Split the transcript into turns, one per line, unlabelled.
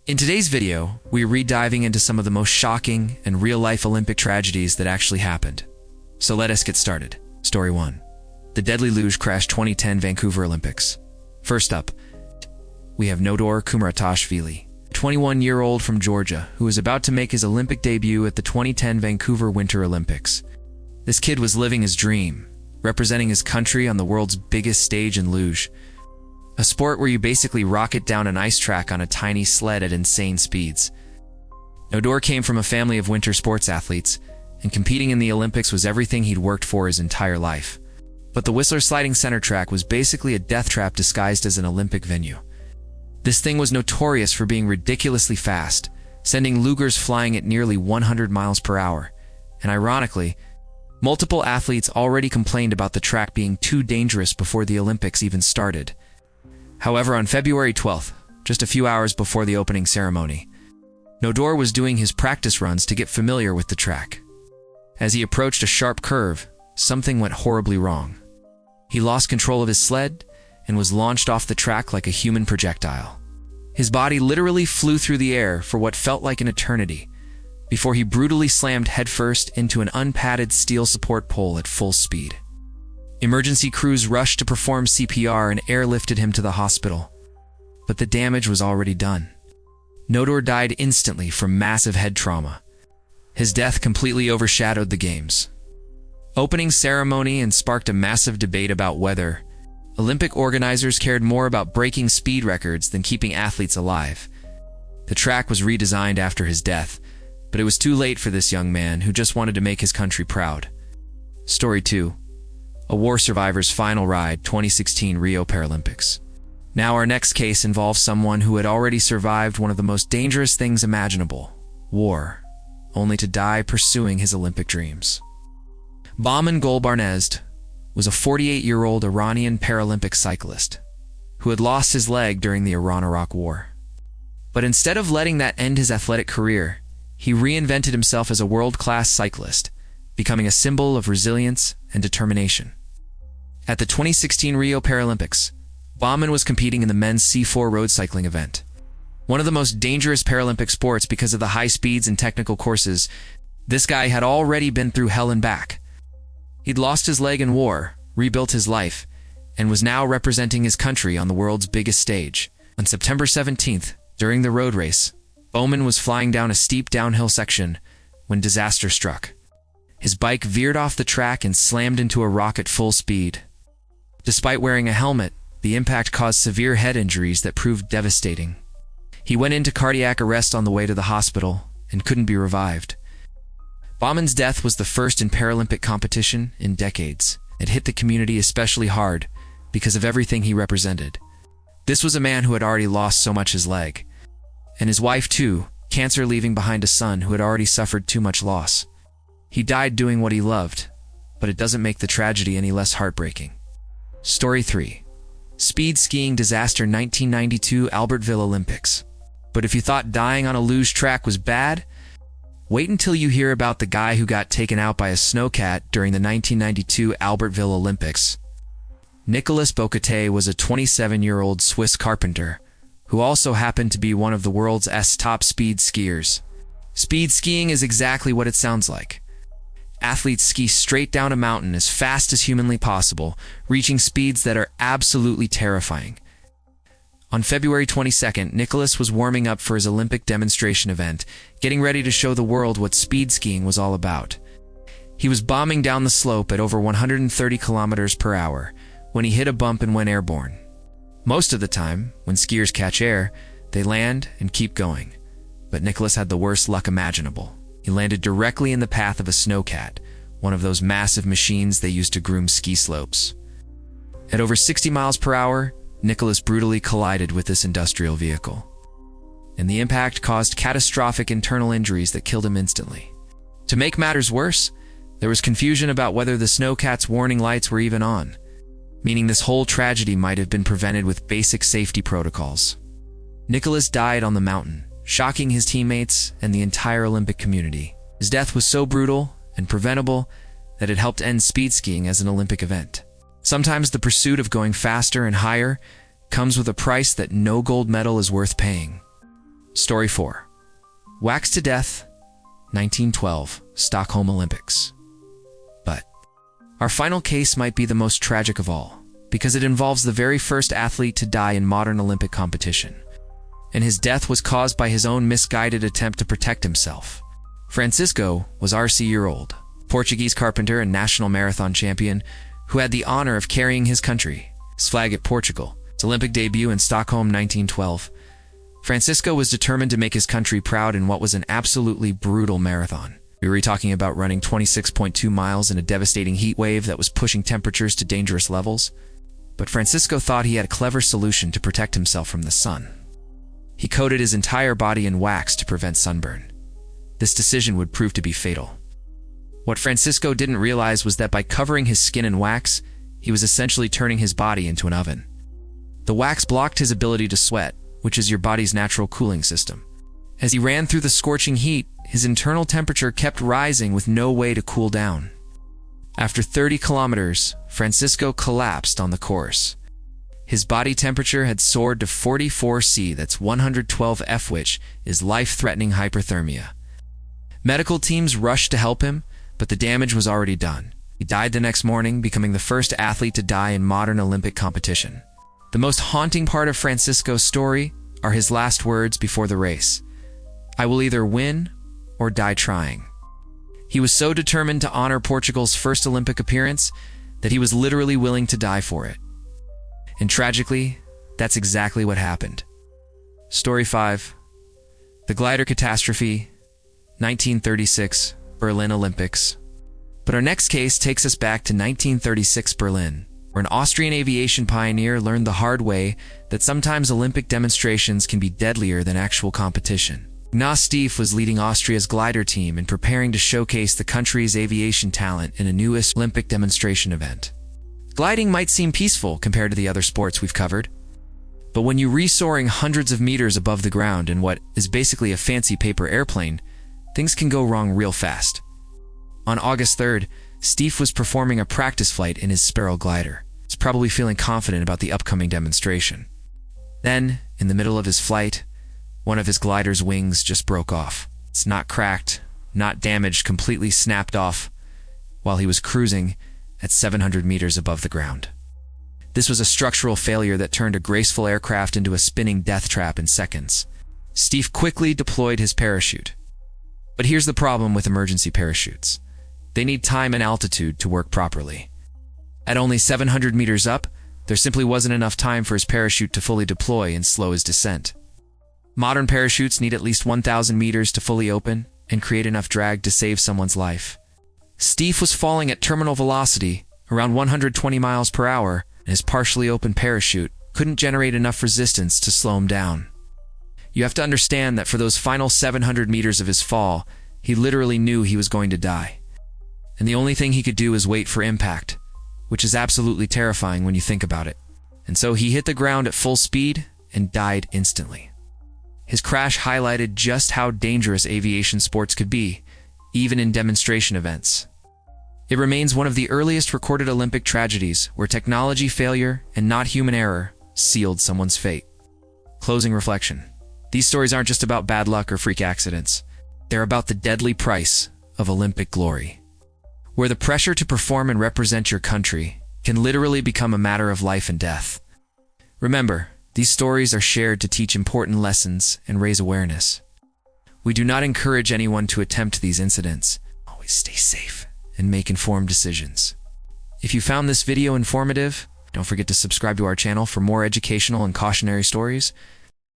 In today's video, we're re-diving into some of the most shocking and real-life Olympic tragedies that actually happened. So let us get started. Story 1. The deadly luge crash 2010 Vancouver Olympics. First up, we have Nodor Kumaratashvili, a 21-year-old from Georgia who was about to make his Olympic debut at the 2010 Vancouver Winter Olympics. This kid was living his dream, representing his country on the world's biggest stage in luge, a sport where you basically rocket down an ice track on a tiny sled at insane speeds. Nodor came from a family of winter sports athletes, and competing in the Olympics was everything he'd worked for his entire life. But the Whistler sliding center track was basically a death trap disguised as an Olympic venue. This thing was notorious for being ridiculously fast, sending lugers flying at nearly 100 miles per hour. And ironically, multiple athletes already complained about the track being too dangerous before the Olympics even started. However, on February 12th, just a few hours before the opening ceremony, Nodor was doing his practice runs to get familiar with the track. As he approached a sharp curve, something went horribly wrong. He lost control of his sled and was launched off the track like a human projectile. His body literally flew through the air for what felt like an eternity, before he brutally slammed headfirst into an unpadded steel support pole at full speed. Emergency crews rushed to perform CPR and airlifted him to the hospital. But the damage was already done. Nodor died instantly from massive head trauma. His death completely overshadowed the games. Opening ceremony and sparked a massive debate about whether Olympic organizers cared more about breaking speed records than keeping athletes alive. The track was redesigned after his death, but it was too late for this young man who just wanted to make his country proud. Story 2. A war survivor's final ride, 2016 Rio Paralympics. Now our next case involves someone who had already survived one of the most dangerous things imaginable, war, only to die pursuing his Olympic dreams. Bahman Golbarnezd was a 48-year-old Iranian Paralympic cyclist who had lost his leg during the Iran-Iraq War. But instead of letting that end his athletic career, he reinvented himself as a world-class cyclist, becoming a symbol of resilience and determination. At the 2016 Rio Paralympics, Bahman was competing in the men's C4 road cycling event. One of the most dangerous Paralympic sports because of the high speeds and technical courses. This guy had already been through hell and back. He'd lost his leg in war, rebuilt his life, and was now representing his country on the world's biggest stage. On September 17th, during the road race, Bahman was flying down a steep downhill section when disaster struck. His bike veered off the track and slammed into a rock at full speed. Despite wearing a helmet, the impact caused severe head injuries that proved devastating. He went into cardiac arrest on the way to the hospital and couldn't be revived. Bahman's death was the first in Paralympic competition in decades. It hit the community especially hard because of everything he represented. This was a man who had already lost so much his leg, and his wife too, cancer, leaving behind a son who had already suffered too much loss. He died doing what he loved, but it doesn't make the tragedy any less heartbreaking. Story 3. Speed skiing disaster 1992 Albertville Olympics. But if you thought dying on a luge track was bad, wait until you hear about the guy who got taken out by a snowcat during the 1992 Albertville Olympics. Nicolas Bocoté was a 27-year-old Swiss carpenter who also happened to be one of the world's top speed skiers. Speed skiing is exactly what it sounds like. Athletes ski straight down a mountain as fast as humanly possible, reaching speeds that are absolutely terrifying. On February 22nd, Nicolas was warming up for his Olympic demonstration event, getting ready to show the world what speed skiing was all about. He was bombing down the slope at over 130 kilometers per hour when he hit a bump and went airborne. Most of the time, when skiers catch air, they land and keep going. But Nicolas had the worst luck imaginable. He landed directly in the path of a snowcat, one of those massive machines they use to groom ski slopes. At over 60 miles per hour, Nicolas brutally collided with this industrial vehicle, and the impact caused catastrophic internal injuries that killed him instantly. To make matters worse, there was confusion about whether the snowcat's warning lights were even on, meaning this whole tragedy might have been prevented with basic safety protocols. Nicolas died on the mountain, shocking his teammates and the entire Olympic community. His death was so brutal and preventable that it helped end speed skiing as an Olympic event. Sometimes the pursuit of going faster and higher comes with a price that no gold medal is worth paying. Story 4. Waxed to death, 1912, Stockholm Olympics. But our final case might be the most tragic of all, because it involves the very first athlete to die in modern Olympic competition. And his death was caused by his own misguided attempt to protect himself. Francisco was RC-year-old, Portuguese carpenter and national marathon champion, who had the honor of carrying his country's flag at Portugal's Olympic debut in Stockholm 1912. Francisco was determined to make his country proud in what was an absolutely brutal marathon. We were talking about running 26.2 miles in a devastating heat wave that was pushing temperatures to dangerous levels. But Francisco thought he had a clever solution to protect himself from the sun. He coated his entire body in wax to prevent sunburn. This decision would prove to be fatal. What Francisco didn't realize was that by covering his skin in wax, he was essentially turning his body into an oven. The wax blocked his ability to sweat, which is your body's natural cooling system. As he ran through the scorching heat, his internal temperature kept rising with no way to cool down. After 30 kilometers, Francisco collapsed on the course. His body temperature had soared to 44 C, that's 112 F, which is life-threatening hyperthermia. Medical teams rushed to help him, but the damage was already done. He died the next morning, becoming the first athlete to die in modern Olympic competition. The most haunting part of Francisco's story are his last words before the race. "I will either win or die trying." He was so determined to honor Portugal's first Olympic appearance that he was literally willing to die for it. And tragically, that's exactly what happened. Story 5. The glider Catastrophe, 1936, Berlin Olympics. But our next case takes us back to 1936 Berlin, where an Austrian aviation pioneer learned the hard way that sometimes Olympic demonstrations can be deadlier than actual competition. Stieff was leading Austria's glider team and preparing to showcase the country's aviation talent in a newest Olympic demonstration event. Gliding might seem peaceful compared to the other sports we've covered, but when you're re-soaring hundreds of meters above the ground in what is basically a fancy paper airplane, things can go wrong real fast. On August 3rd, Stieff was performing a practice flight in his spiral glider. He's probably feeling confident about the upcoming demonstration. Then, in the middle of his flight, one of his glider's wings just broke off. It's not cracked, not damaged, completely snapped off while he was cruising at 700 meters above the ground. This was a structural failure that turned a graceful aircraft into a spinning death trap in seconds. Stieff quickly deployed his parachute. But here's the problem with emergency parachutes. They need time and altitude to work properly. At only 700 meters up, there simply wasn't enough time for his parachute to fully deploy and slow his descent. Modern parachutes need at least 1,000 meters to fully open and create enough drag to save someone's life. Stieff was falling at terminal velocity, around 120 miles per hour, and his partially open parachute couldn't generate enough resistance to slow him down. You have to understand that for those final 700 meters of his fall, he literally knew he was going to die. And the only thing he could do is wait for impact, which is absolutely terrifying when you think about it. And so he hit the ground at full speed and died instantly. His crash highlighted just how dangerous aviation sports could be, even in demonstration events. It remains one of the earliest recorded Olympic tragedies where technology failure and not human error sealed someone's fate. Closing reflection. These stories aren't just about bad luck or freak accidents. They're about the deadly price of Olympic glory, where the pressure to perform and represent your country can literally become a matter of life and death. Remember, these stories are shared to teach important lessons and raise awareness. We do not encourage anyone to attempt these incidents. Always stay safe and make informed decisions. If you found this video informative, don't forget to subscribe to our channel for more educational and cautionary stories.